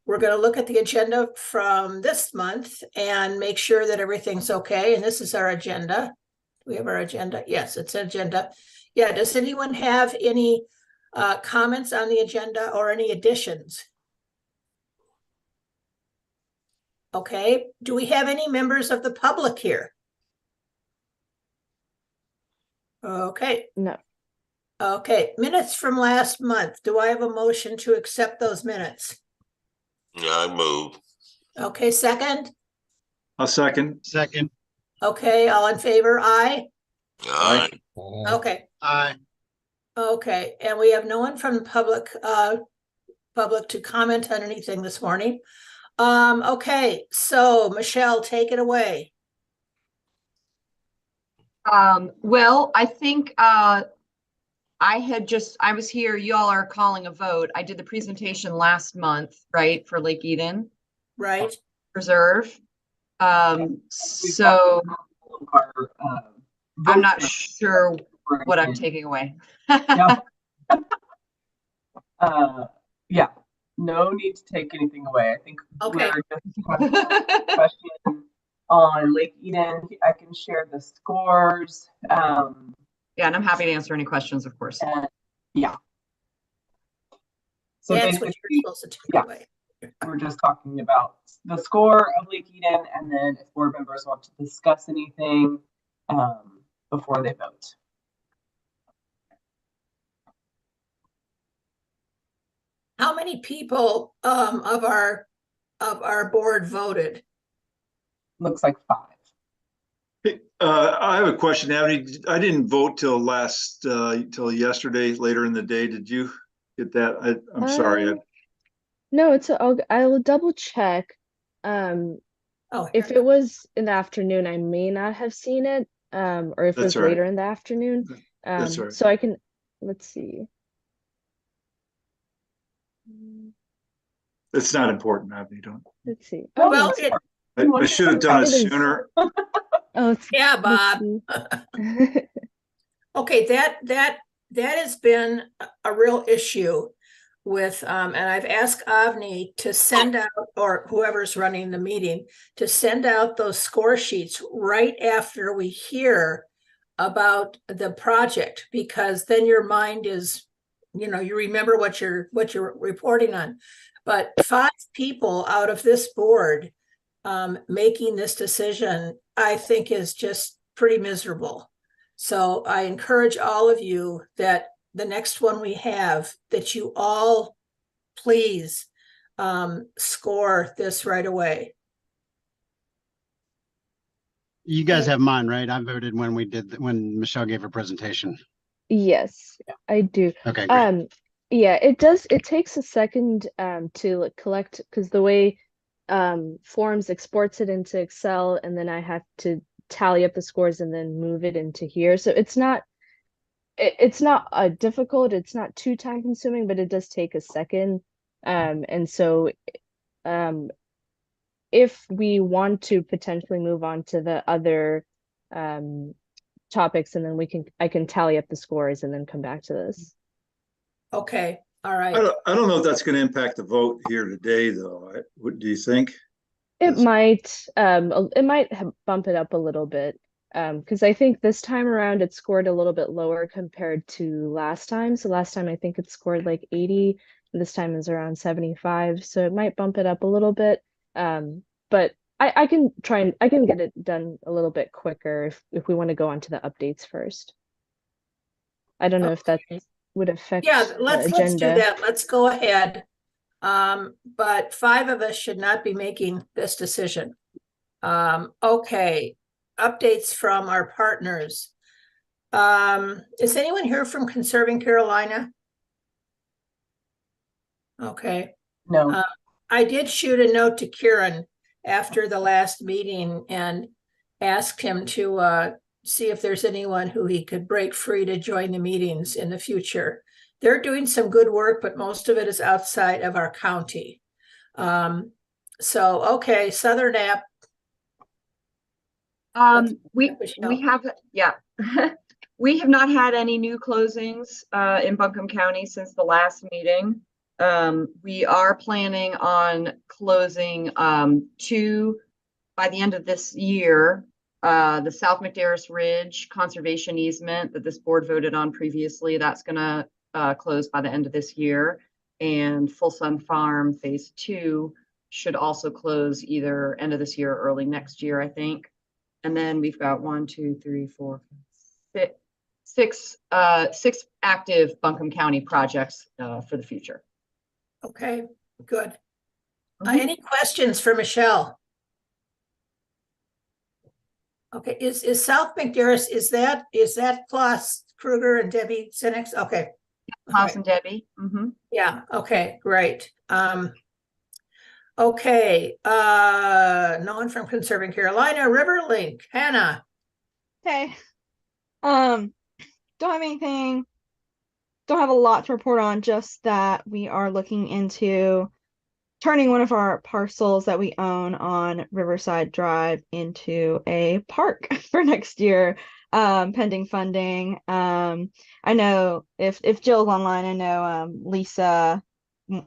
we're going to look at the agenda from this month and make sure that everything's okay. And this is our agenda. We have our agenda. Yes, it's an agenda. Yeah. Does anyone have any comments on the agenda or any additions? Okay. Do we have any members of the public here? Okay. No. Okay. Minutes from last month. Do I have a motion to accept those minutes? Yeah, I move. Okay. Second. I'll second. Second. Okay. All in favor? Aye. Aye. Okay. Aye. Okay. And we have no one from the public to comment on anything this morning. Okay. So Michelle, take it away. Well, I think I was here, y'all are calling a vote. I did the presentation last month, right, for Lake Eden Right. Preserve. So I'm not sure what I'm taking away. Yeah, no need to take anything away. I think Okay. we're just having a question on Lake Eden. I can share the scores. Yeah, and I'm happy to answer any questions, of course. Yeah. So That's what basically, you're supposed to take away. we're just talking about the score of Lake Eden, and then if board members want to discuss anything before they vote. How many people of our board voted? Looks like 5. I have a question, Abby. I didn't vote till yesterday, later in the day. Did you get that? I'm sorry. No, I'll double check. If it was in the afternoon, I may not have seen it. Or if it was later in the afternoon. That's all right. So I can, let's see. It's not important, Abby. Don't. Let's see. Well, I should have done it sooner. yeah, Bob. Okay, that has been a real issue with, and I've asked Avni to send out, or whoever's running the meeting, to send out those score sheets right after we hear about the project, because then your mind is, you remember what you're reporting on. But 5 people out of this board making this decision, I think, is just pretty miserable. So I encourage all of you that the next one we have, that you all please score this right away. You guys have mine, right? I voted when Michelle gave her presentation. Yes, I do. Okay, great. Yeah, it takes a second to collect, because the way Forms exports it into Excel, and then I have to tally up the scores and then move it into here. So it's not difficult, it's not too time consuming, but it does take a second. And so if we want to potentially move on to the other topics, and then I can tally up the scores and then come back to this. Okay, all right. I don't know if that's going to impact the vote here today, though. What do you think? It might bump it up a little bit, because I think this time around it scored a little bit lower compared to last time. So last time I think it scored like 80, and this time is around 75. So it might bump it up a little bit. But I can get it done a little bit quicker if we want to go on to the updates first. I don't know if that would affect let's do that. Let's go ahead. But 5 of us should not be making this decision. Okay, updates from our partners. Is anyone here from Conserving Carolina? Okay. No. I did shoot a note to Kieran after the last meeting and asked him to see if there's anyone who he could break free to join the meetings in the future. They're doing some good work, but most of it is outside of our county. So, okay, Southern App. We have, yeah. We have not had any new closings in Buncombe County since the last meeting. We are planning on closing two by the end of this year. The South McDarris Ridge conservation easement that this board voted on previously, that's gonna close by the end of this year. And Full Sun Farm Phase 2 should also close either end of this year or early next year, I think. And then we've got 1, 2, 3, 4, 5, 6 active Buncombe County projects for the future. Okay, good. Any questions for Michelle? Okay, is South McDarris, is that Klaus Kruger and Debbie Sinex? Okay. Klaus Okay. and Debbie. Yeah, okay, great. Okay, no one from Conserving Carolina, Riverlink, Hannah. Okay. Don't have anything, don't have a lot to report on, just that we are looking into turning one of our parcels that we own on Riverside Drive into a park for next year, pending funding. I know if Jill's online, I know Lisa,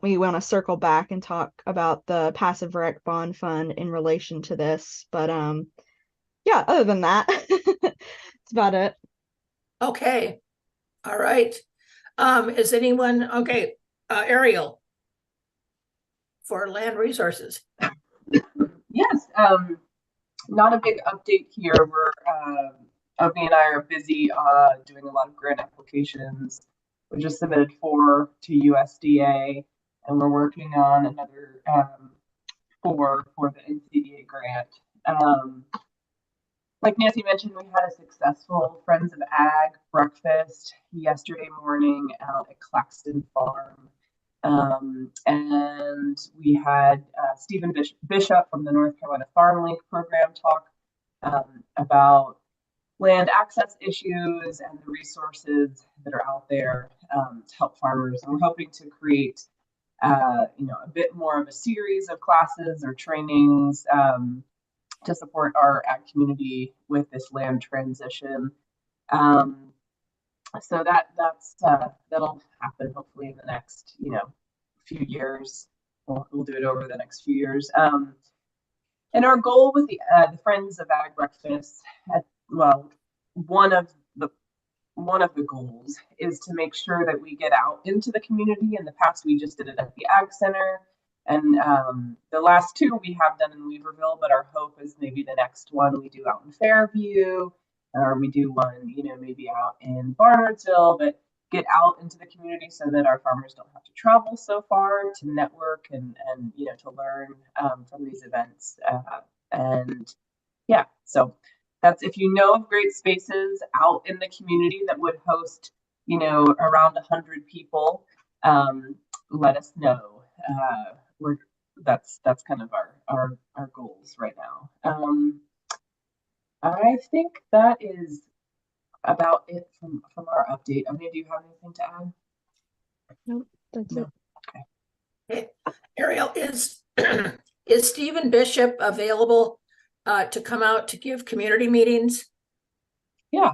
we want to circle back and talk about the passive rec bond fund in relation to this. But yeah, other than that, that's about it. Okay, all right. Is anyone, okay, Ariel for land resources? Yes, not a big update here. We're Obi and I are busy doing a lot of grant applications. We just submitted 4 to USDA, and we're working on another 4 for the NCDA grant. Like Nancy mentioned, we had a successful Friends of Ag breakfast yesterday morning out at Claxton Farm. And we had Stephen Bishop from the North Carolina Farm Link program talk about land access issues and the resources that are out there to help farmers. And we're hoping to create a bit more of a series of classes or trainings to support our ag community with this land transition. So that'll happen hopefully in the next few years. We'll do it over the next few years. And our goal with the Friends of Ag breakfast, one of the goals is to make sure that we get out into the community. In the past, we just did it at the Ag Center. And the last 2 we have done in Weaverville, but our hope is maybe the next one we do out in Fairview, or we do one, maybe out in Barnardsville, but get out into the community so that our farmers don't have to travel so far to network and to learn from these events. And yeah, so that's, if you know of great spaces out in the community that would host, around 100 people, let us know. That's kind of our goals right now. I think that is about it from our update. I mean, do you have anything to add? Nope, that's it. Okay. Ariel, is Stephen Bishop available to come out to give community meetings? Yeah.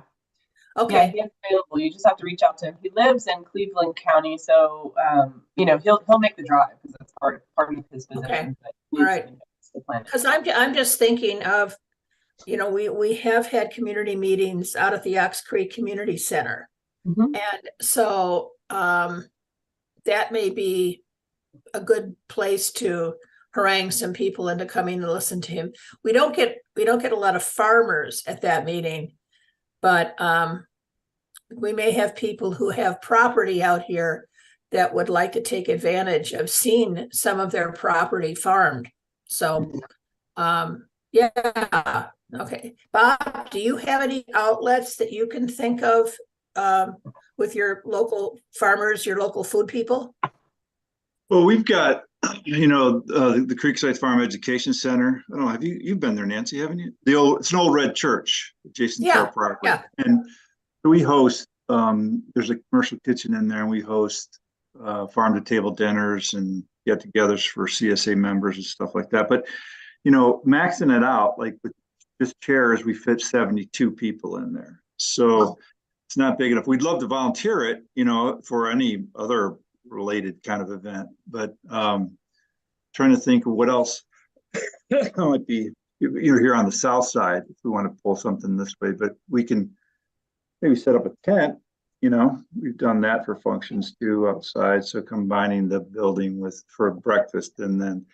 Okay. Yeah, he's available. You just have to reach out to him. He lives in Cleveland County, so he'll make the drive because that's part of his position. Okay. But All right. Because I'm just thinking of, we have had community meetings out at the Ox Creek Community Center, and so that may be a good place to harangue some people into coming to listen to him. We don't get a lot of farmers at that meeting, but we may have people who have property out here that would like to take advantage of seeing some of their property farmed. So, yeah, okay. Bob, do you have any outlets that you can think of with your local farmers, your local food people? Well, we've got, the Creekside Farm Education Center. I don't know, you've been there, Nancy, haven't you? It's an old red church adjacent to our property. Yeah. And we host, there's a commercial kitchen in there, and we host farm to table dinners and get-togethers for CSA members and stuff like that. But maxing it out, like with just chairs, we fit 72 people in there. So it's not big enough. We'd love to volunteer it, for any other related kind of event, but trying to think of what else might be. You're here on the south side if we want to pull something this way, but we can maybe set up a tent. We've done that for functions too outside. So combining the building for breakfast, and then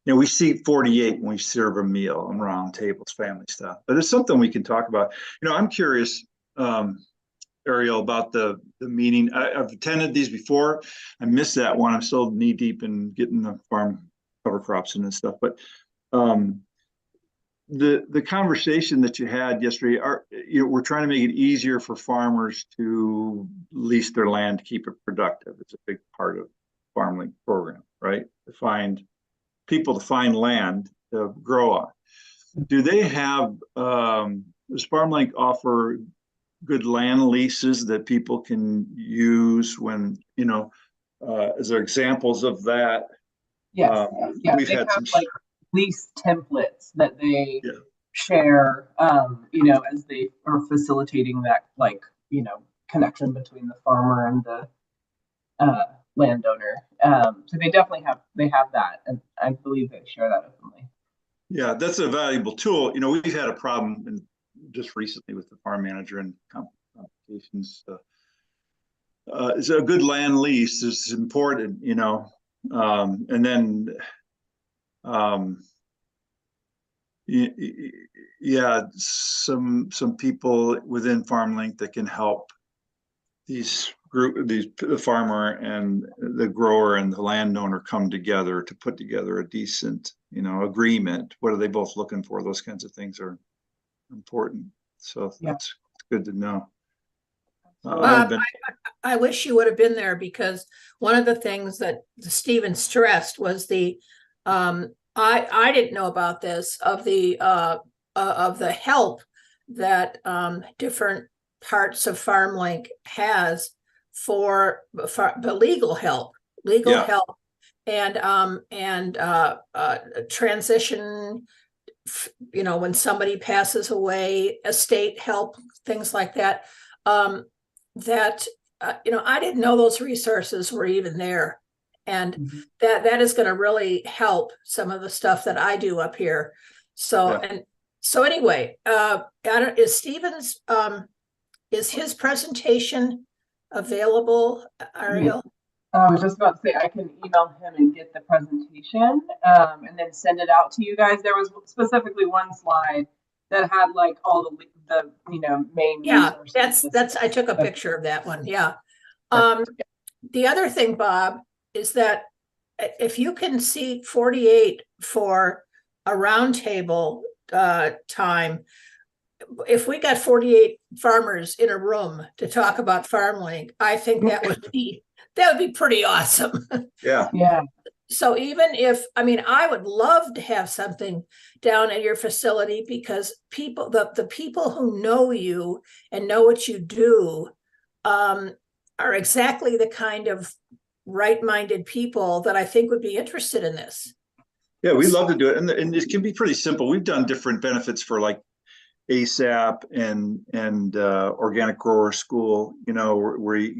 we see 48 when we serve a meal and round tables, family stuff. But it's something we can talk about. I'm curious, Ariel, about the meeting. I've attended these before. I missed that one. I'm still knee deep in getting the farm cover crops and stuff. But the conversation that you had yesterday, we're trying to make it easier for farmers to lease their land to keep it productive. It's a big part of FarmLink program, right? To find land to grow on. Do they have, does FarmLink offer good land leases that people can use when, as there examples of that? Yes, yeah, we've they had have some like lease templates that they Yeah. share, as they are facilitating that, connection between the farmer and the landowner. So they definitely have that, and I believe they share that openly. Yeah, that's a valuable tool. We've had a problem just recently with the farm manager and complications. It's a good land lease is important, and then, yeah, some people within FarmLink that can help the farmer and the grower and the landowner come together to put together a decent, agreement. What are they both looking for? Those kinds of things are important. So that's good to know. I wish you would have been there, because one of the things that Stephen stressed was I didn't know about this, of the help that different parts of FarmLink has for the legal help and transition, when somebody passes away, estate help, things like that. I didn't know those resources were even there. And that is going to really help some of the stuff that I do up here. So, anyway, is Stephen's, is his presentation available, Ariel? I was just about to say I can email him and get the presentation, and then send it out to you guys. There was specifically one slide that had like all the main resources. That's I took a picture of that one. Yeah. The other thing, Bob, is that if you can see 48 for a roundtable time, if we got 48 farmers in a room to talk about FarmLink, I think that would be pretty awesome. Yeah. So even if, I would love to have something down at your facility, because the people who know you and know what you do are exactly the kind of right-minded people that I think would be interested in this. Yeah, we'd love to do it. And it can be pretty simple. We've done different benefits for like ASAP and organic grower school, where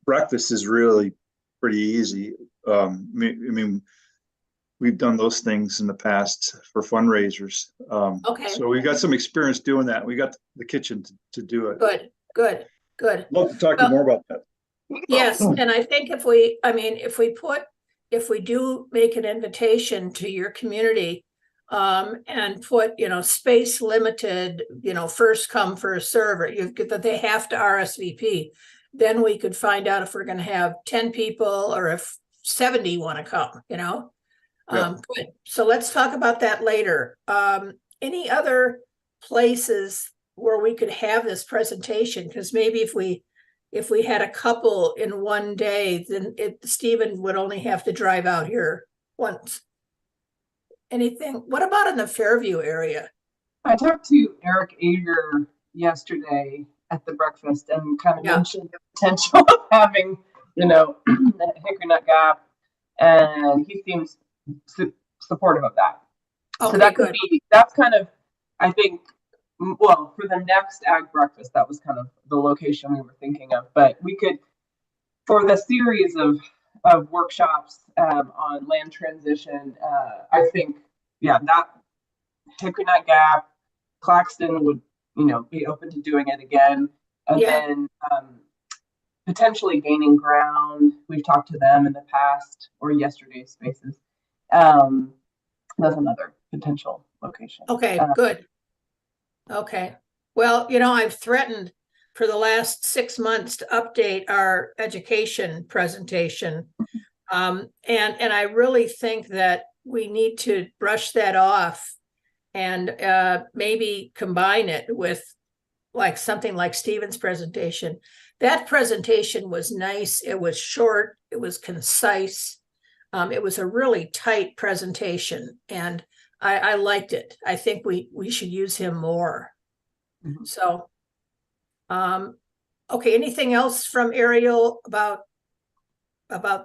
breakfast is really pretty easy. We've done those things in the past for fundraisers. Okay. So we've got some experience doing that. We got the kitchen to do it. Good. Love to talk to you more about that. Yes, and I think if we do make an invitation to your community, and put, space limited, first come, first server, that they have to RSVP, then we could find out if we're going to have 10 people or if 70 want to come, Good. So let's talk about that later. Any other places where we could have this presentation? Because maybe if we had a couple in one day, then Stephen would only have to drive out here once. Anything? What about in the Fairview area? I talked to Eric Ager yesterday at the breakfast and kind of mentioned the potential of having, Hickory Nut Gap, and he seems supportive of that. Okay, so that good. That's kind of, I think, well, for the next ag breakfast, that was kind of the location we were thinking of. But we could, for the series of workshops on land transition, I think, yeah, that Hickory Gap, Claxton would, be open to doing it again. And Yeah. then potentially Gaining Ground. We've talked to them in the past, or yesterday's spaces. That's another potential location. Okay, good. Okay. Well, I've threatened for the last 6 months to update our education presentation. And I really think that we need to brush that off and maybe combine it with like something like Stephen's presentation. That presentation was nice. It was short. It was concise. It was a really tight presentation, and I liked it. I think we should use him more. Mhm. So, okay. Anything else from Ariel about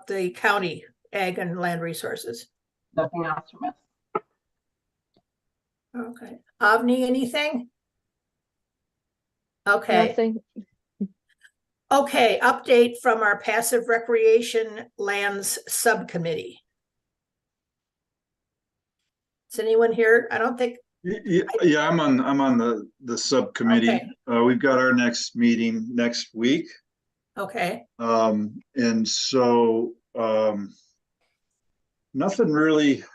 the county ag and land resources? Nothing else from us. Okay. Avni, anything? Okay. Nothing. Okay, update from our passive recreation lands subcommittee. Is anyone here? I don't think. Yeah, I'm on the subcommittee. Okay. We've got our next meeting next week. Okay. And so nothing really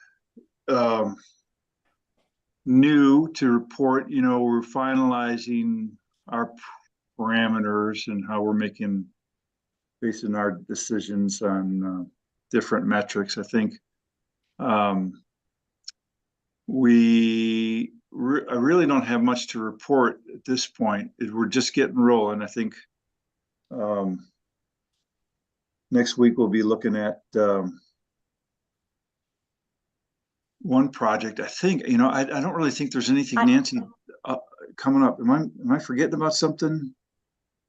new to report. We're finalizing our parameters and how we're basing our decisions on different metrics. I think I really don't have much to report at this point. We're just getting rolling. I think next week we'll be looking at one project. I think, I don't really think there's anything, Nancy, coming up. Am I forgetting about something?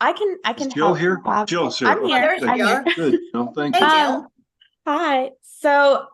I can Is Jill help, here? Bob. Jill's here. I'm here. There I'm you here. are. Good. No, thank Hey, you. Jill. Hi. So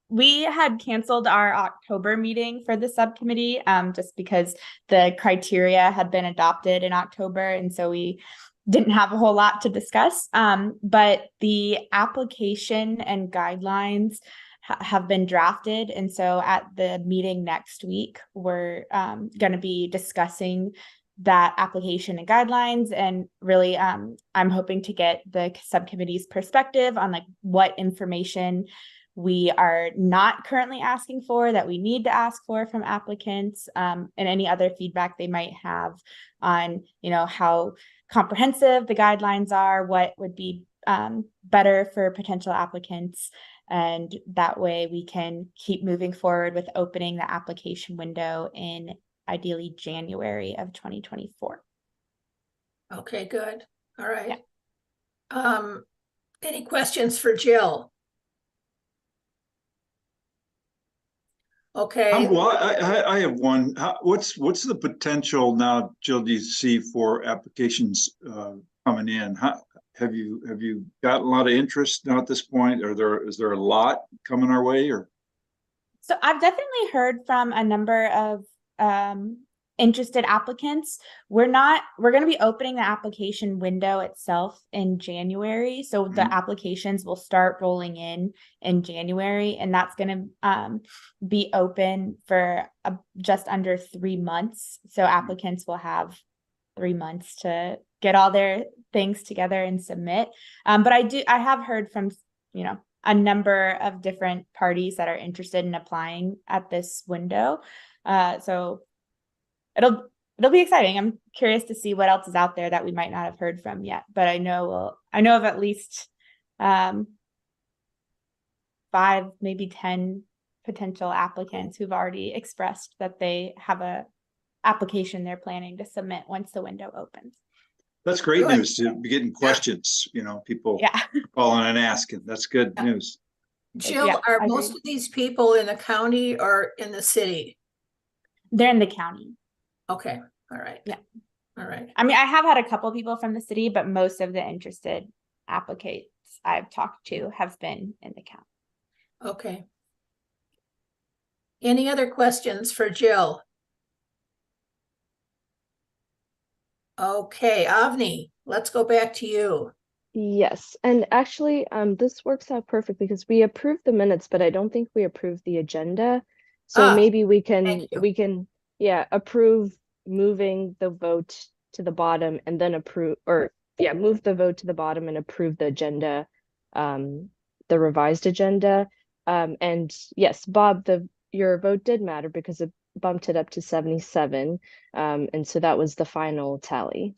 we had canceled our October meeting for the subcommittee just because the criteria had been adopted in October. And so we didn't have a whole lot to discuss. But the application and guidelines have been drafted. And so at the meeting next week, we're going to be discussing that application and guidelines, and really I'm hoping to get the subcommittee's perspective on like what information we are not currently asking for that we need to ask for from applicants, and any other feedback they might have on how comprehensive the guidelines are, what would be better for potential applicants, and that way we can keep moving forward with opening the application window in ideally January of 2024. Okay, good. All right. Yeah. Any questions for Jill? Okay. Well, I have one. What's the potential now, Jill, do you see for applications coming in? Have you got a lot of interest now at this point? Is there a lot coming our way, or? So I've definitely heard from a number of interested applicants. We're going to be opening the application window itself in January. So the applications will start rolling in January, and that's going to be open for just under 3 months. So applicants will have 3 months to get all their things together and submit. But I have heard from, a number of different parties that are interested in applying at this window. So it'll be exciting. I'm curious to see what else is out there that we might not have heard from yet, but I know of at least 5, maybe 10 potential applicants who've already expressed that they have a application they're planning to submit once the window opens. That's great news to be getting questions, people calling and asking. That's good news. Jill, are most of these people in the county or in the city? They're in the county. Okay. All right. Yeah. All right. I mean, I have had a couple people from the city, but most of the interested applicants I've talked to have been in the county. Okay. Any other questions for Jill? Okay, Avni, let's go back to you. Yes, and actually, this works out perfectly because we approved the minutes, but I don't think we approved the agenda. So Ah, maybe thank you. we can, yeah, approve moving the vote to the bottom and then approve, or yeah, move the vote to the bottom and approve the agenda, the revised agenda. And yes, Bob, your vote did matter because it bumped it up to 77. And so that was the final tally.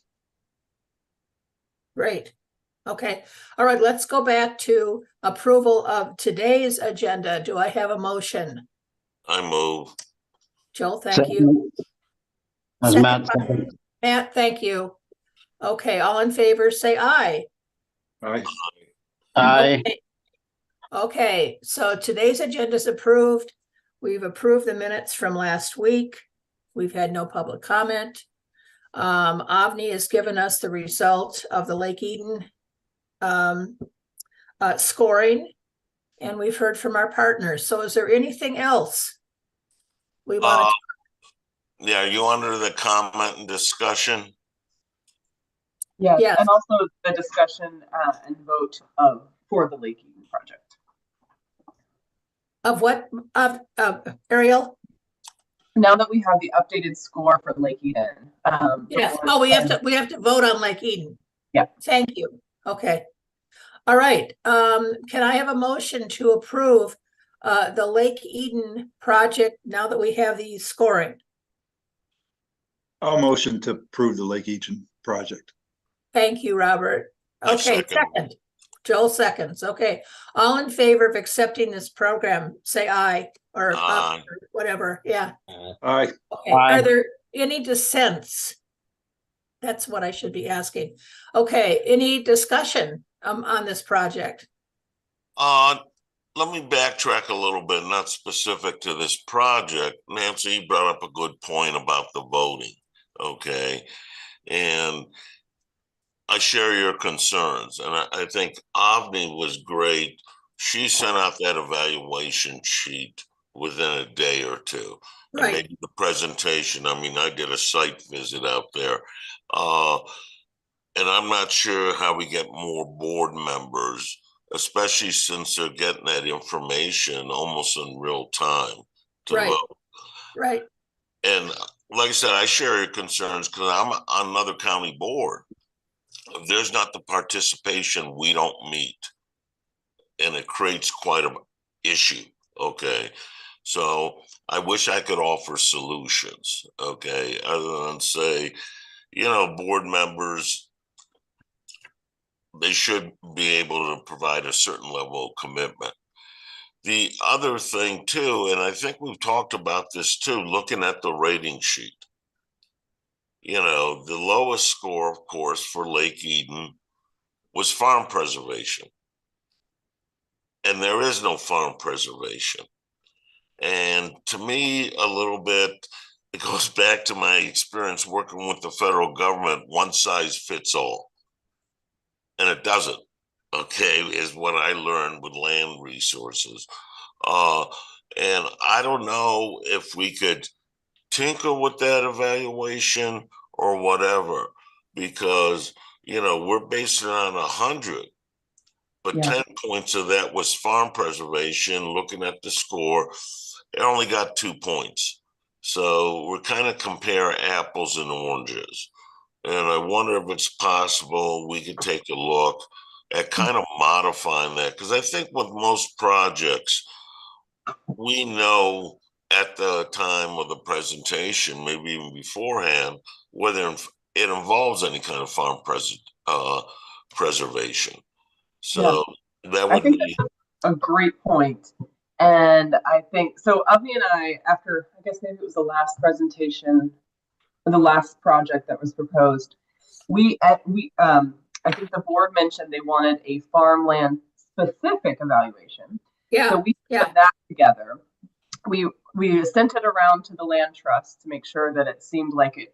Great. Okay. All right, let's go back to approval of today's agenda. Do I have a motion? I move. Joel, thank you. As Second Matt by said. Matt, thank you. Okay, all in favor, say aye. Aye. Aye. Okay, so today's agenda is approved. We've approved the minutes from last week. We've had no public comment. Avni has given us the result of the Lake Eden scoring, and we've heard from our partners. So is there anything else we want to? Yeah, are you under the comment and discussion? Yes, Yes. and also the discussion and vote for the Lake Eden project. Of what, Ariel? Now that we have the updated score for Lake Eden. Yes, oh, we have to vote on Lake Eden. Yeah. Thank you. Okay. All right, can I have a motion to approve the Lake Eden project now that we have the scoring? I'll motion to approve the Lake Eden project. Thank you, Robert. I Okay, second. Joel seconds. Okay, all in favor of accepting this program, say aye or up or whatever. Yeah. Aye. Okay. Aye. Are there any dissents? That's what I should be asking. Okay, any discussion on this project? Let me backtrack a little bit, not specific to this project. Nancy, you brought up a good point about the voting, okay? And I share your concerns, and I think Avni was great. She sent out that evaluation sheet within a day or two. And Right. maybe the presentation, I mean, I did a site visit out there. And I'm not sure how we get more board members, especially since they're getting that information almost in real time to Right. vote. Right. And like I said, I share your concerns because I'm on another county board. If there's not the participation, we don't meet. And it creates quite an issue. Okay. So I wish I could offer solutions. Okay. Other than say, board members, they should be able to provide a certain level of commitment. The other thing too, and I think we've talked about this too, looking at the rating sheet. The lowest score, of course, for Lake Eden was farm preservation. And there is no farm preservation. And to me, a little bit, it goes back to my experience working with the federal government, one size fits all. And it doesn't, okay, is what I learned with land resources. And I don't know if we could tinker with that evaluation or whatever, because, we're basing it on 100. But 10 points of that was farm preservation. Looking at the score, it only got 2 points. So we're kind of comparing apples and oranges. And I wonder if it's possible we could take a look at kind of modifying that. Because I think with most projects, we know at the time of the presentation, maybe even beforehand, whether it involves any kind of farm preservation. So that would be a great point. And I think so. Avni and I, after I guess maybe it was the last presentation, or the last project that was proposed, I think the board mentioned they wanted a farmland specific evaluation. Yeah. So we put that together. We sent it around to the land trust to make sure that it seemed like it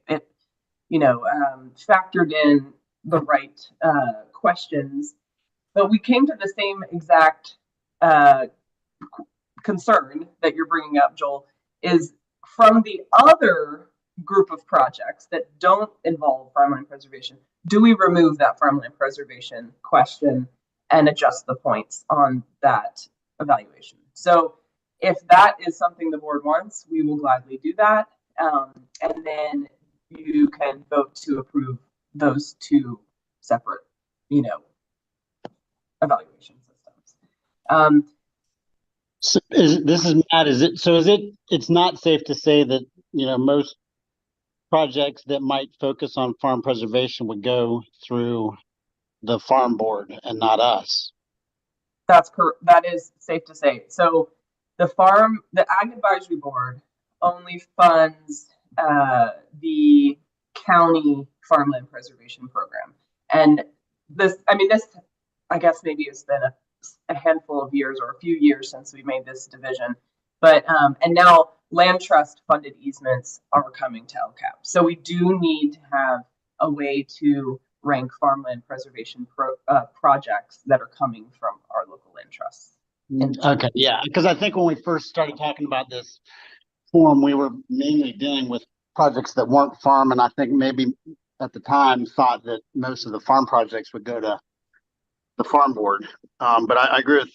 factored in the right questions. But we came to the same exact concern that you're bringing up, Joel, is from the other group of projects that don't involve farmland preservation. do we remove that farmland preservation question and adjust the points on that evaluation? So if that is something the board wants, we will gladly do that. And then you can vote to approve those two separate, evaluation systems. So this is Matt. It's not safe to say that, most projects that might focus on farm preservation would go through the farm board and not us. That's correct. That is safe to say. So the Ag Advisory Board only funds the county farmland preservation program. And this, I guess maybe it's been a handful of years or a few years since we made this division. But, and now land trust funded easements are coming to LCAB. So we do need to have a way to rank farmland preservation projects that are coming from our local land trusts. Okay, yeah, because I think when we first started talking about this forum, we were mainly dealing with projects that weren't farm, and I think maybe at the time thought that most of the farm projects would go to the farm board. But I agree with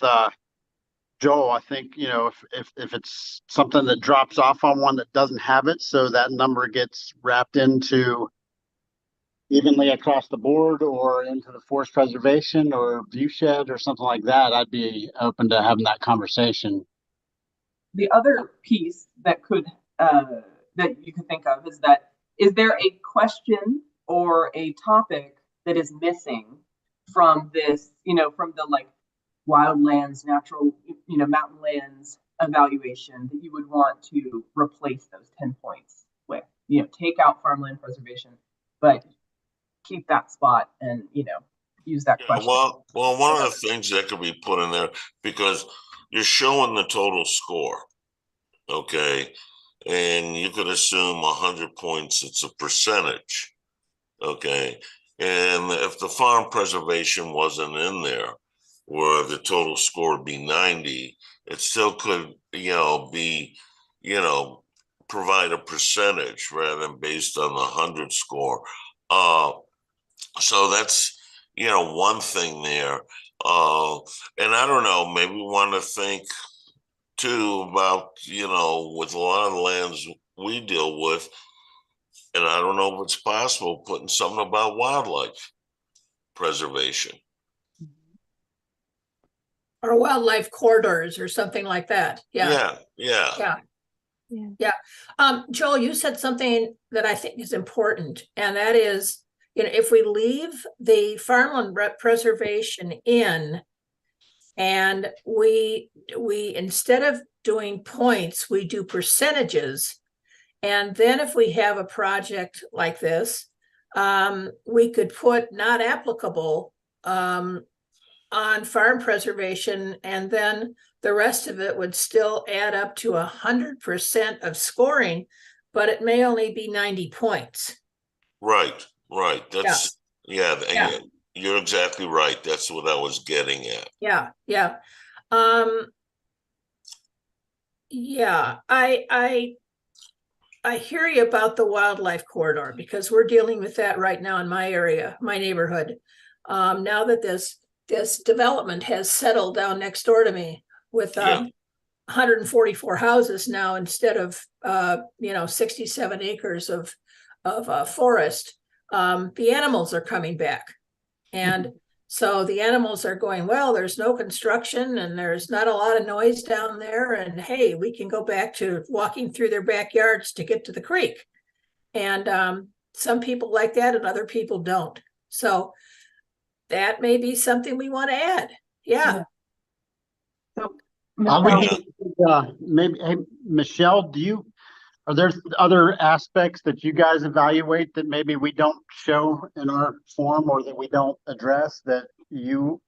Joel. I think, if it's something that drops off on one that doesn't have it, so that number gets wrapped into evenly across the board or into the forest preservation or viewshed or something like that, I'd be open to having that conversation. The other piece that that you could think of is there a question or a topic that is missing from this, from the wildlands, natural, mountain lands evaluation that you would want to replace those 10 points with? Take out farmland preservation, but keep that spot and use that question. Well, one of the things that could be put in there, because you're showing the total score, okay, and you could assume 100 points, it's a percentage, okay, and if the farm preservation wasn't in there, where the total score would be 90, it still could, be, provide a percentage rather than based on the 100 score. So that's, one thing there. And I don't know, maybe we want to think too about, with a lot of lands we deal with, and I don't know if it's possible, putting something about wildlife preservation. Or wildlife corridors or something like that. Yeah. Joel, you said something that I think is important, and that is, if we leave the farmland preservation in, and we instead of doing points, we do percentages, and then if we have a project like this, we could put not applicable on farm preservation, and then the rest of it would still add up to 100% of scoring, but it may only be 90 points. Right. That's yeah. You're exactly right. That's what I was getting at. Yeah. I hear you about the wildlife corridor, because we're dealing with that right now in my area, my neighborhood. Now that this development has settled down next door to me with 144 houses now instead of 67 acres of forest. The animals are coming back, and so the animals are going, well, there's no construction and there's not a lot of noise down there, and hey, we can go back to walking through their backyards to get to the creek. And some people like that and other people don't. So that may be something we want to add. Yeah. So maybe, hey, Michelle, are there other aspects that you guys evaluate that maybe we don't show in our form or that we don't address that you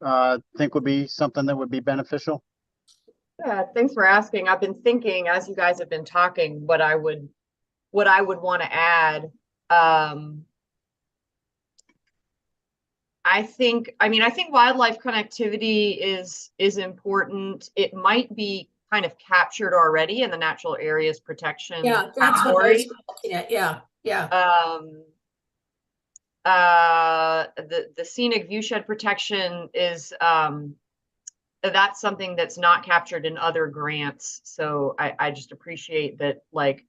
think would be something that would be beneficial? Yeah, thanks for asking. I've been thinking as you guys have been talking what I would want to add. I think wildlife connectivity is important. It might be kind of captured already in the natural areas protection. Yeah, that's what I was looking at. Yeah. the scenic viewshed protection is that's something that's not captured in other grants. So I just appreciate that, like,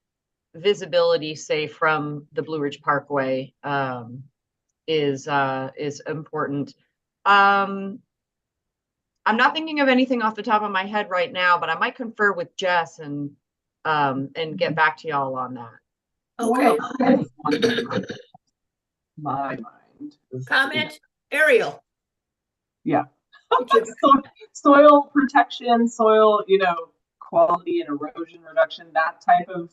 visibility, say, from the Blue Ridge Parkway is important. I'm not thinking of anything off the top of my head right now, but I might confer with Jess and get back to y'all on that. Okay. My mind. Comment, Ariel. Yeah. Would you- Soil protection, soil, quality and erosion reduction, that type of,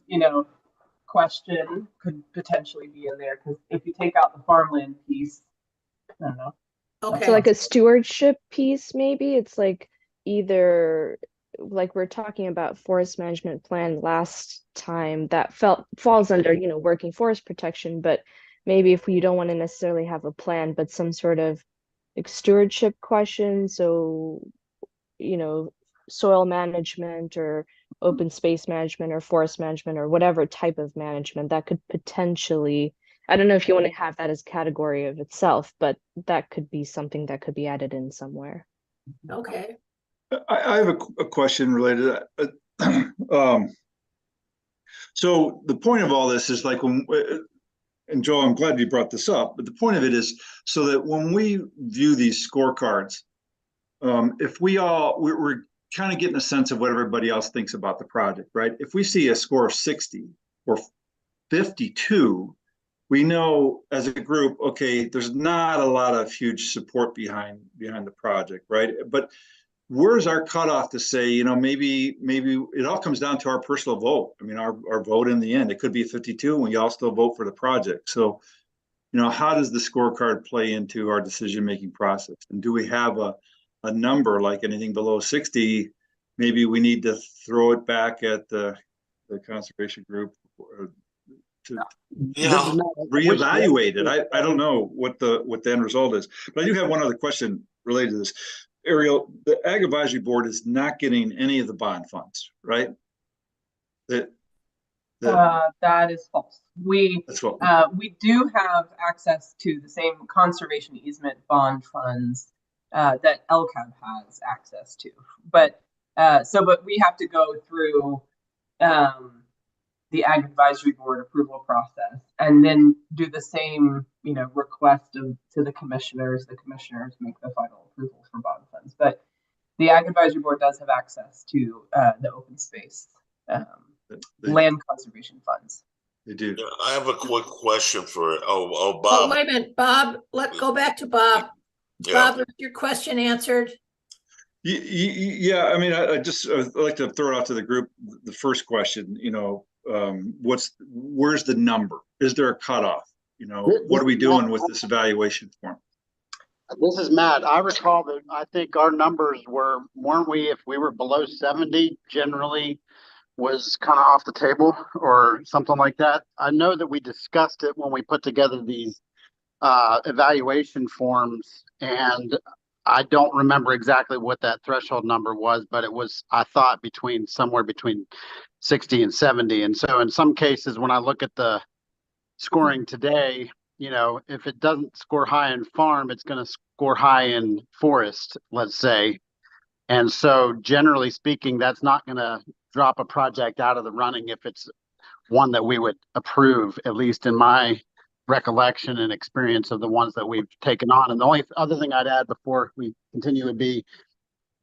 question could potentially be in there, because if you take out the farmland piece, I don't know. Okay. So like a stewardship piece, maybe it's like either like we're talking about forest management plan last time that falls under, working forest protection, but maybe if you don't want to necessarily have a plan, but some sort of like stewardship question, so soil management or open space management or forest management or whatever type of management that could potentially, I don't know if you want to have that as category of itself, but that could be something that could be added in somewhere. Okay. I have a question related to that. So the point of all this is like and Joe, I'm glad you brought this up, but the point of it is so that when we view these scorecards, if we're kind of getting a sense of what everybody else thinks about the project, right? If we see a score of 60 or 52, we know as a group, okay, there's not a lot of huge support behind the project, right? But where's our cutoff to say, maybe it all comes down to our personal vote. I mean, our vote in the end, it could be 52 and we all still vote for the project. So, how does the scorecard play into our decision-making process? And do we have a number, like anything below 60, maybe we need to throw it back at the conservation group to reevaluate it. I don't know what the end result is, but I do have one other question related to this. Ariel, the Ag Advisory Board is not getting any of the bond funds, right? That is false. We do have access to the same conservation easement bond funds that LCAB has access to, but we have to go through the Ag Advisory Board approval process and then do the same, request to the commissioners. The commissioners make the final approval for bond funds, but the Ag Advisory Board does have access to the open space land conservation funds. They do. Yeah, I have a quick question for Bob. Oh, wait a minute, Bob. Let's go back to Bob. Yeah. Bob, was your question answered? Yeah, I mean, I'd like to throw it out to the group. The first question, where's the number? Is there a cutoff? What are we doing with this evaluation form? This is Matt. I recall that I think our numbers weren't we, if we were below 70, generally was kind of off the table or something like that. I know that we discussed it when we put together these evaluation forms, and I don't remember exactly what that threshold number was, but it was, I thought, somewhere between 60 and 70. And so in some cases, when I look at the scoring today, if it doesn't score high in farm, it's going to score high in forest, let's say. And so generally speaking, that's not going to drop a project out of the running if it's one that we would approve, at least in my recollection and experience of the ones that we've taken on. And the only other thing I'd add before we continue would be,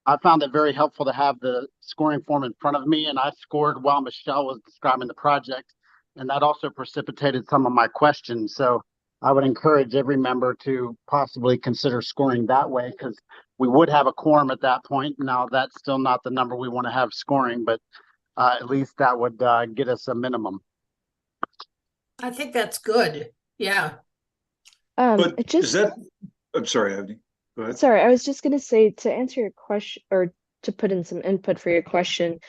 I found it very helpful to have the scoring form in front of me, and I scored while Michelle was describing the project, and that also precipitated some of my questions. So I would encourage every member to possibly consider scoring that way, because we would have a quorum at that point. Now, that's still not the number we want to have scoring, but at least that would get us a minimum. I think that's good. Yeah. But I'm sorry, Avni. Go ahead. Sorry, I was just going to say, to answer your question, or to put in some input for your question,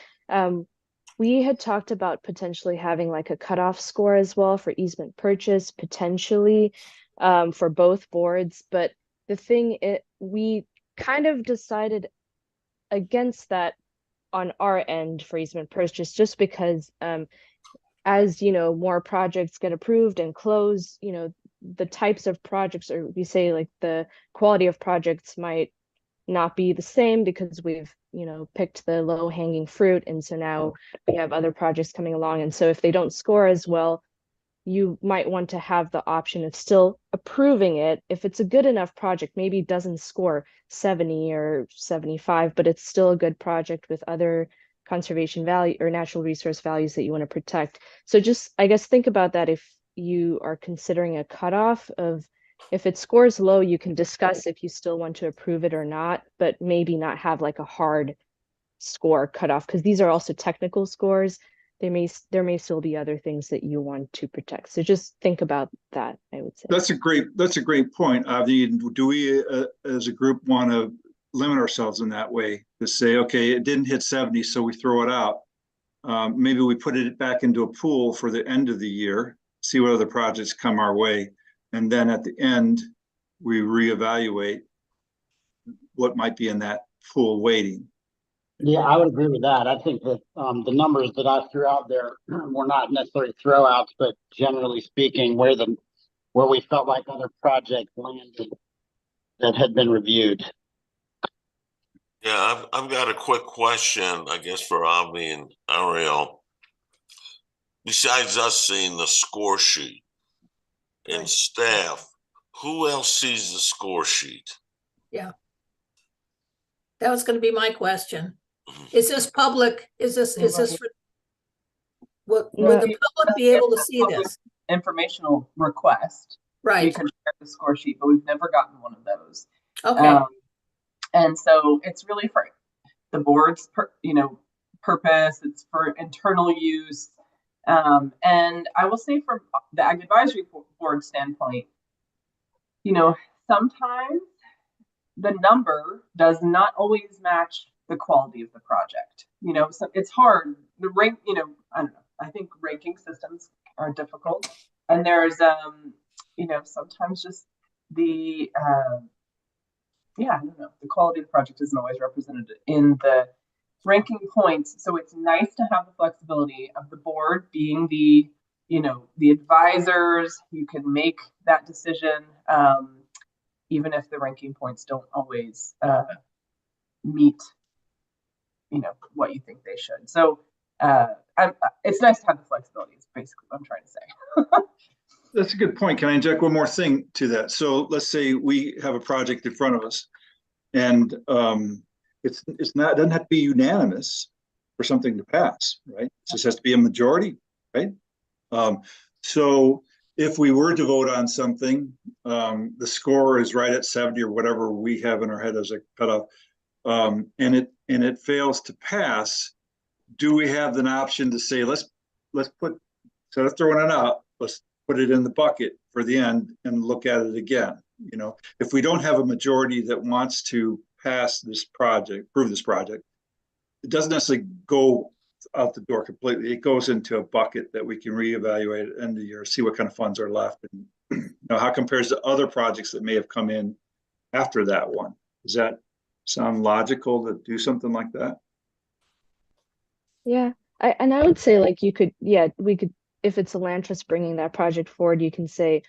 we had talked about potentially having like a cutoff score as well for easement purchase, potentially for both boards. But the thing, we kind of decided against that on our end for easement purchase, just because as more projects get approved and close, the types of projects, or we say like the quality of projects might not be the same because we've, you know, picked the low hanging fruit. And so now we have other projects coming along. And so if they don't score as well, you might want to have the option of still approving it. If it's a good enough project, maybe it doesn't score 70 or 75, but it's still a good project with other conservation value or natural resource values that you want to protect. So just, I guess, think about that if you are considering a cutoff of, if it scores low, you can discuss if you still want to approve it or not, but maybe not have like a hard score cutoff, because these are also technical scores. There may still be other things that you want to protect. So just think about that, I would say. That's a great point, Avi. Do we, as a group, want to limit ourselves in that way to say, okay, it didn't hit 70, so we throw it out. Maybe we put it back into a pool for the end of the year, see what other projects come our way, and then at the end, we reevaluate what might be in that pool waiting. Yeah, I would agree with that. I think that the numbers that I threw out there were not necessarily throwouts, but generally speaking, where we felt like other projects landed that had been reviewed. Yeah, I've got a quick question, I guess, for Avi and Ariel. Besides us seeing the score sheet and Right. staff, who else sees the score sheet? Yeah. That was going to be my question. Is this public? Is this for, would the public be able to see this? Informational request. We Right. can share the score sheet, but we've never gotten one of those. Okay. And so it's really for the board's, purpose. It's for internal use. And I will say from the Ag Advisory Board standpoint, sometimes the number does not always match the quality of the project. So it's hard. The rank, I don't know. I think ranking systems are difficult, and there's, sometimes just the, I don't know. The quality of the project isn't always represented in the ranking points. So it's nice to have the flexibility of the board being the advisors. You can make that decision, even if the ranking points don't always meet, what you think they should. So it's nice to have the flexibility. Is basically what I'm trying to say. That's a good point. Can I inject one more thing to that? So let's say we have a project in front of us, and it doesn't have to be unanimous for something to pass, right? It just has to be a majority, right? So if we were to vote on something, the score is right at 70 or whatever we have in our head as a cutoff, and it fails to pass, do we have an option to say, let's put, instead of throwing it out, let's put it in the bucket for the end and look at it again? If we don't have a majority that wants to pass this project, approve this project, it doesn't necessarily go out the door completely. It goes into a bucket that we can reevaluate at the end of the year, see what kind of funds are left, and how it compares to other projects that may have come in after that one. Does that sound logical to do something like that? Yeah, I would say like we could, if it's Elantris bringing that project forward, you can say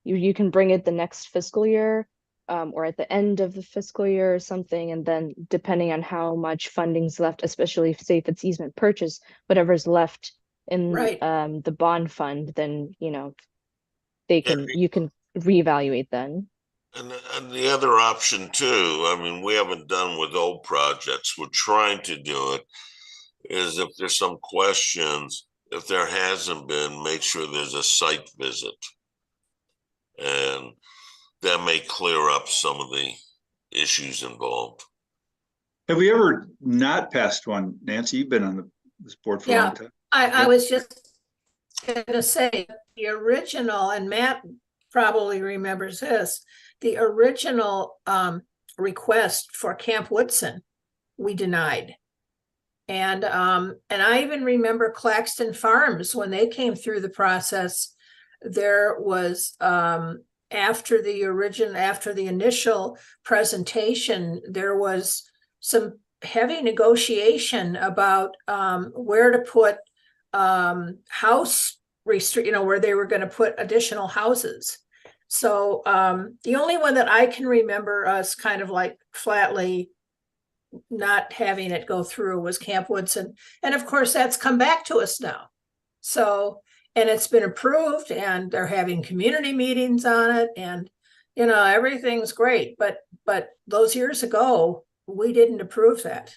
you can bring it the next fiscal year, or at the end of the fiscal year or something, and then depending on how much funding's left, especially if it's easement purchase, whatever's left in the bond fund, then you can reevaluate then. And the other option too, I mean, we haven't done with old projects, we're trying to do it, is if there's some questions, if there hasn't been, make sure there's a site visit. And that may clear up some of the issues involved. Have we ever not passed one? Nancy, you've been on this board for a long time. I was just going to say the original, and Matt probably remembers this, the original request for Camp Woodson, we denied. And I even remember Claxton Farms, when they came through the process, there was after the initial presentation, there was some heavy negotiation about where to put house where they were going to put additional houses. So the only one that I can remember us kind of like flatly not having it go through was Camp Woodson. And of course, that's come back to us now. So, and it's been approved and they're having community meetings on it and, you know, everything's great. But those years ago, we didn't approve that.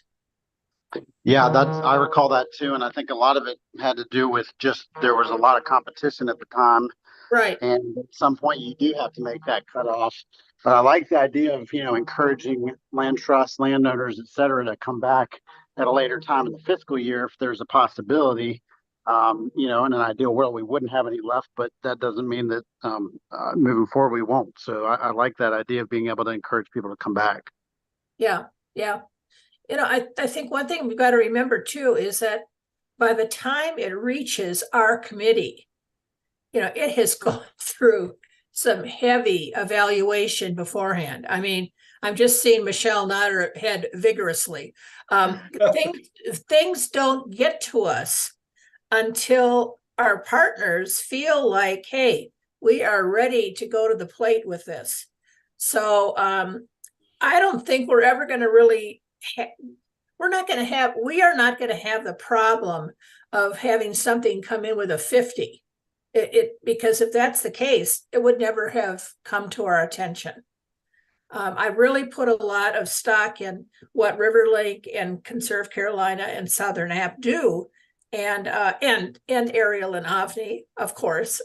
Yeah, I recall that too. And I think a lot of it had to do with just there was a lot of competition at the time. Right. And at some point you do have to make that cutoff. But I like the idea of, encouraging land trusts, landowners, et cetera, to come back at a later time in the fiscal year if there's a possibility. In an ideal world, we wouldn't have any left, but that doesn't mean that moving forward we won't. So I like that idea of being able to encourage people to come back. Yeah. Yeah. You know, I think one thing we've got to remember too is that by the time it reaches our committee, you know, it has gone through some heavy evaluation beforehand. I mean, I'm just seeing Michelle nod her head vigorously. Things don't get to us until our partners feel like, hey, we are ready to go to the plate with this. So I don't think we're ever going to really, we are not going to have the problem of having something come in with a 50. Because if that's the case, it would never have come to our attention. I really put a lot of stock in what River Lake and Conserve Carolina and Southern App do, and Ariel and Avni, of course.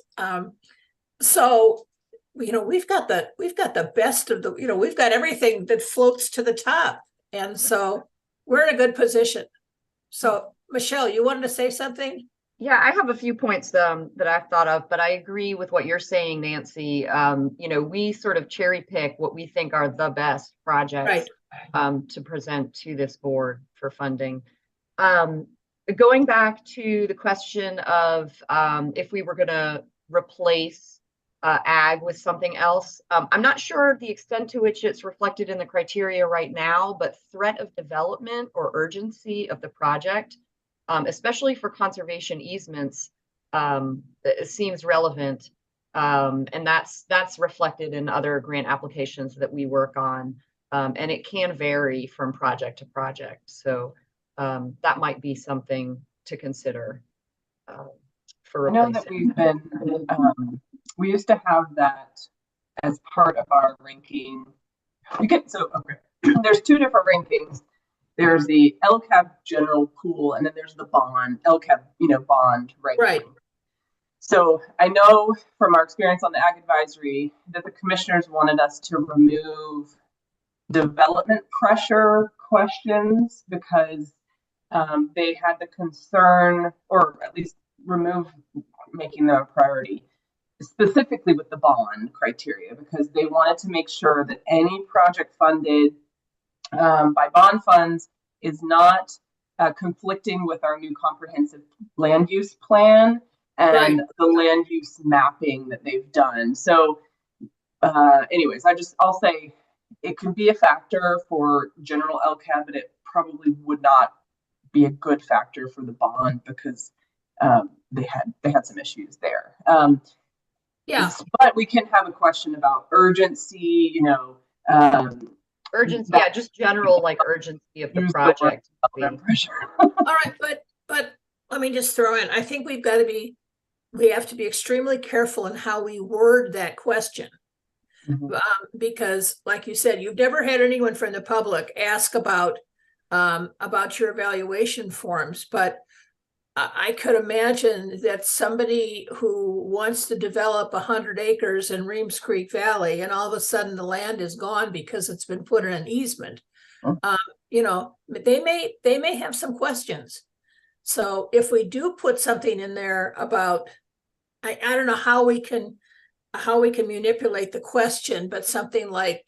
So, you know, we've got the best of the, you know, we've got everything that floats to the top, and so we're in a good position. So, Michelle, you wanted to say something? Yeah, I have a few points that I've thought of, but I agree with what you're saying, Nancy. We sort of cherry pick what we think are the best projects to present to this board for funding. Going back to the question of if we were going to replace ag with something else, I'm not sure the extent to which it's reflected in the criteria right now, but threat of development or urgency of the project, especially for conservation easements, it seems relevant. And that's reflected in other grant applications that we work on. And it can vary from project to project. So that might be something to consider for replacing. I know that we've been, we used to have that as part of our ranking. There's two different rankings. There's the LCAB general pool, and then there's the bond, LCAB, bond ranking. Right. So I know from our experience on the Ag Advisory that the commissioners wanted us to remove development pressure questions because they had the concern, or at least remove making them a priority, specifically with the bond criteria, because they wanted to make sure that any project funded by bond funds is not conflicting with our new comprehensive land use plan and the land use mapping that they've done. So anyways, I'll say it can be a factor for general LCAB, but it probably would not be a good factor for the bond because they had some issues there. But we can have a question about urgency, urgency, just general urgency of the project. All right, but let me just throw in, I think we have to be extremely careful in how we word that question. Because like you said, you've never had anyone from the public ask about your evaluation forms, but I could imagine that somebody who wants to develop 100 acres in Reems Creek Valley, and all of a sudden the land is gone because it's been put in an easement. They may have some questions. So if we do put something in there about, I don't know how we can manipulate the question, but something like,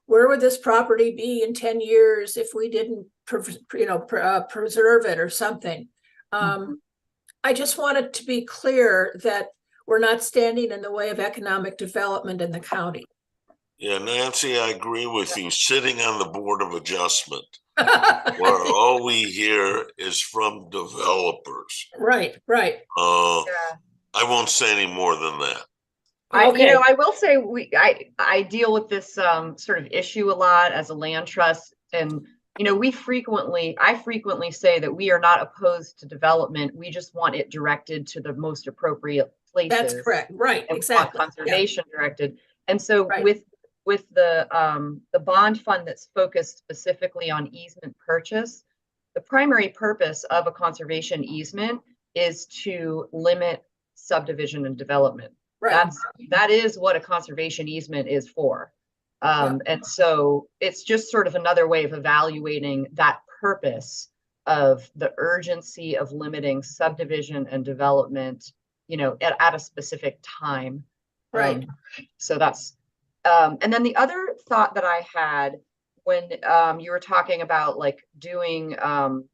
where would this property be in 10 years if we didn't, preserve it or something? I just wanted to be clear that we're not standing in the way of economic development in the county. Yeah, Nancy, I agree with you. Sitting on the Board of Adjustment, where all we hear is from developers. Right. I won't say any more than that. Okay. I will say I deal with this sort of issue a lot as a land trust, and I frequently say that we are not opposed to development. We just want it directed to the most appropriate places. That's correct. Right. And Exactly. want conservation directed. And so Right. with the bond fund that's focused specifically on easement purchase, the primary purpose of a conservation easement is to limit subdivision and development. Right. That is what a conservation easement is for. And so it's just sort of another way of evaluating that purpose of the urgency of limiting subdivision and development, at a specific time. Right. So that's, and then the other thought that I had when you were talking about like doing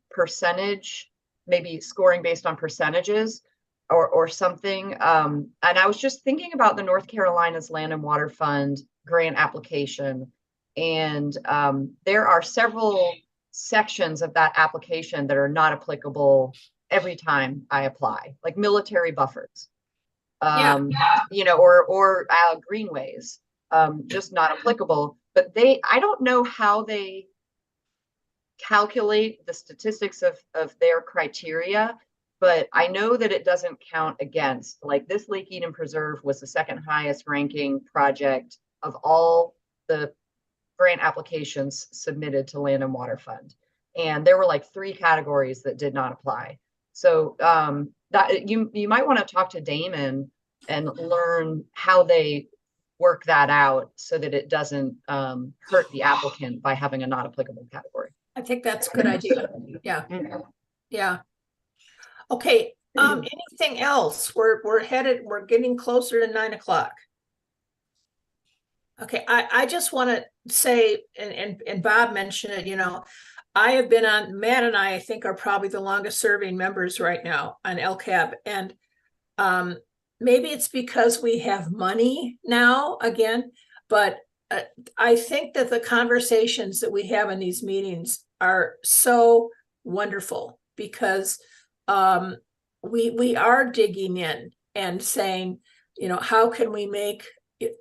percentage, maybe scoring based on percentages or something. And I was just thinking about the North Carolina's Land and Water Fund grant application. And there are several sections of that application that are not applicable every time I apply, like military buffers, or greenways, just not applicable. But I don't know how they calculate the statistics of their criteria, but I know that it doesn't count against. Like this Lake Eden Preserve was the second highest ranking project of all the grant applications submitted to Land and Water Fund. And there were like 3 categories that did not apply. So that you might want to talk to Damon and learn how they work that out so that it doesn't hurt the applicant by having a not applicable category. I think that's a good idea. Yeah. Yeah. Okay. Anything else? We're getting closer to 9 o'clock. Okay, I just want to say, and Bob mentioned it, I have been on, Matt and I think are probably the longest serving members right now on LCAB. And maybe it's because we have money now again, but I think that the conversations that we have in these meetings are so wonderful because we are digging in and saying, how can we make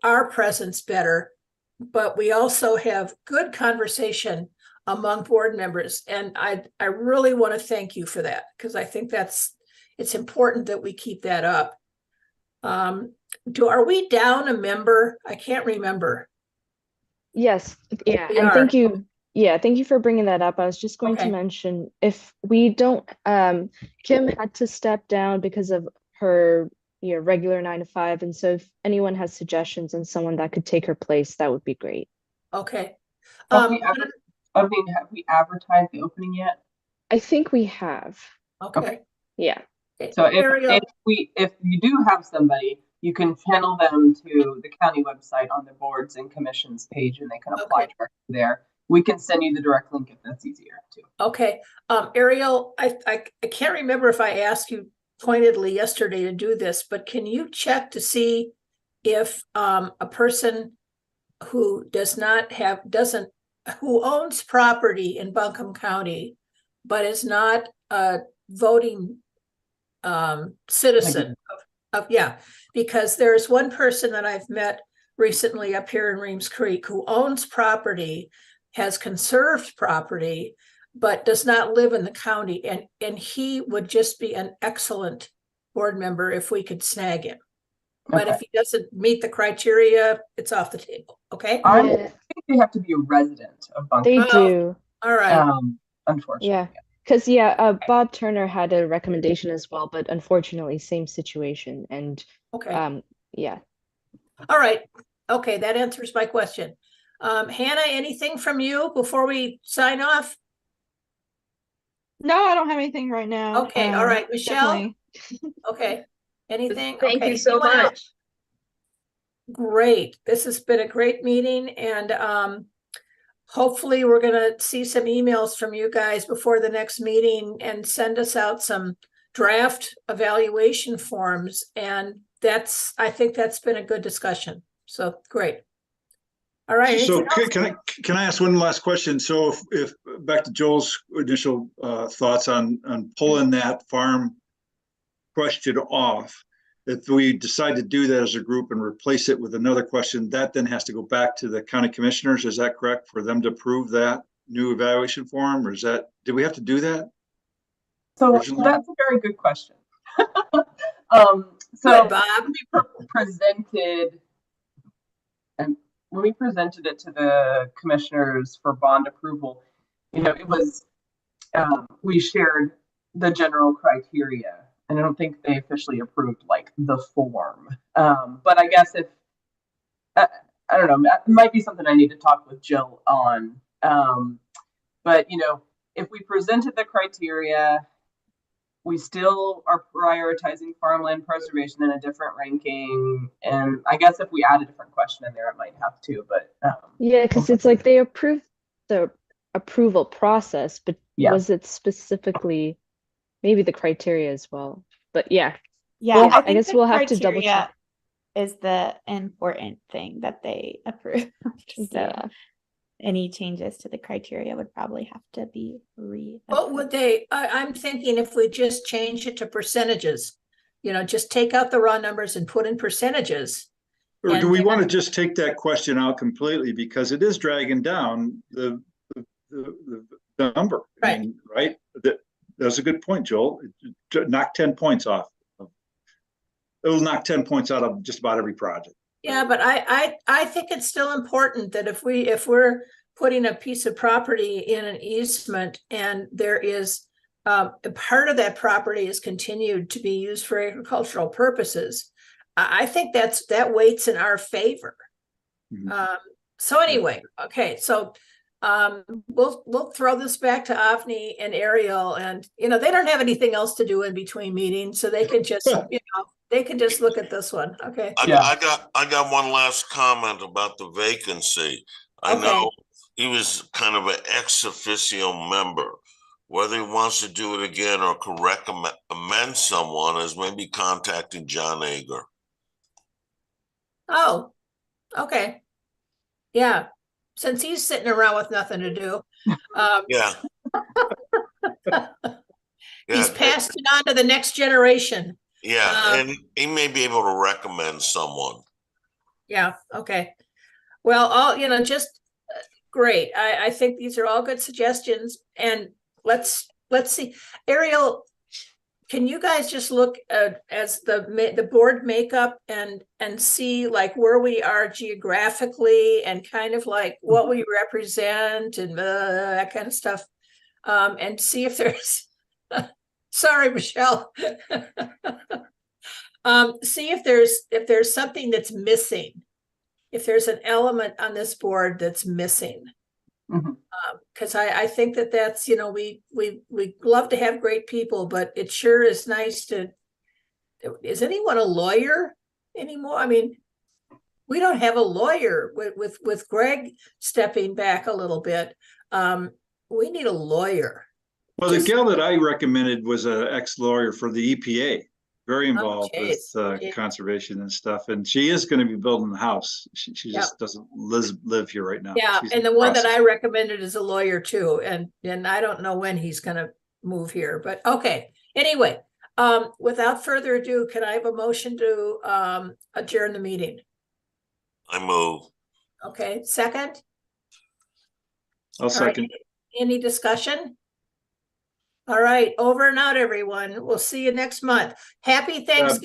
our presence better, but we also have good conversation among board members. And I really want to thank you for that, because I think it's important that we keep that up. Are we down a member? I can't remember. Yes. Yeah. We And are. thank you. Yeah. Thank you for bringing that up. I was just going to mention, if we don't, Kim had to step down because of her regular 9 to 5. And so if anyone has suggestions on someone that could take her place, that would be great. Okay. Have we advertised the opening yet? I think we have. Okay. Yeah. So if you do have somebody, you can channel them to the county website on the boards and commissions page, and they can apply directly there. We can send you the direct link if that's easier too. Okay. Ariel, I can't remember if I asked you pointedly yesterday to do this, but can you check to see if a person who who owns property in Buncombe County but is not a voting citizen because there's one person that I've met recently up here in Reems Creek who owns property, has conserved property, but does not live in the county, and he would just be an excellent board member if we could snag him. But if he doesn't meet the criteria, it's off the table. Okay. I think they have to be a resident of Buncombe. They do. All right. Unfortunately. Yeah. Because Bob Turner had a recommendation as well, but unfortunately, same situation. And yeah. All right. Okay, that answers my question. Hannah, anything from you before we sign off? No, I don't have anything right now. Okay, all right, Michelle. Definitely. Okay, anything? Thank okay. you so much. Great. This has been a great meeting, and hopefully we're going to see some emails from you guys before the next meeting and send us out some draft evaluation forms. And I think that's been a good discussion. So great. All right. So can I ask one last question? So if back to Joel's initial thoughts on pulling that farm question off, if we decide to do that as a group and replace it with another question, that then has to go back to the county commissioners. Is that correct? For them to approve that new evaluation form, or is that, did we have to do that? So Originally? that's a very good question. So Good, Bob. presented, and when we presented it to the commissioners for bond approval, it was, we shared the general criteria, and I don't think they officially approved like the form. But I guess if, I don't know, it might be something I need to talk with Jill on. But if we presented the criteria, we still are prioritizing farmland preservation in a different ranking. And I guess if we add a different question in there, it might have to, but Yeah, because it's like they approved the approval process, but Yeah. was it specifically maybe the criteria as well? But yeah, Yeah, Well, I I think guess the we'll have to double criteria check. is the important thing that they approved. So Yeah. any changes to the criteria would probably have to be What would they, I'm thinking if we just change it to percentages, just take out the raw numbers and put in percentages. Or do And we then- want to just take that question out completely because it is dragging down the number? Right. Right. That's a good point, Joel. Knock 10 points off. It'll knock 10 points out of just about every project. Yeah, but I think it's still important that if we're putting a piece of property in an easement and there is a part of that property is continued to be used for agricultural purposes, I think that weights in our favor. Mhm. So anyway, okay, so we'll throw this back to Avni and Ariel, and they don't have anything else to do in between meetings, so they can just they can just look at this one. Okay. I got one last comment about the vacancy. I Okay. know he was kind of an ex officio member. Whether he wants to do it again or could recommend someone is maybe contacting John Ager. Oh, okay. Yeah, since he's sitting around with nothing to do, Yeah. he's Yeah, passed it on to the next generation. yeah, and he may be able to recommend someone. Yeah, okay. Well, all just great. I think these are all good suggestions, and let's see. Ariel, can you guys just look as the board makeup and see like where we are geographically and kind of like what we represent and that kind of stuff, and see if there's sorry, Michelle. See if there's something that's missing, if there's an element on this board that's missing. Because I think that's we love to have great people, but it sure is nice to. Is anyone a lawyer anymore? I mean, we don't have a lawyer with Greg stepping back a little bit. We need a lawyer. Well, the gal that I recommended was an ex-lawyer for the EPA, very involved with conservation and stuff. And she is going to be building the house. She just doesn't live here right now. Yeah, and the one that I recommended is a lawyer too. And I don't know when he's going to move here, but okay. Anyway, without further ado, can I have a motion to adjourn the meeting? I move. Okay, second? I'll second. Right. Any discussion? All right, over and out, everyone. We'll see you next month. Happy Thanksgiving.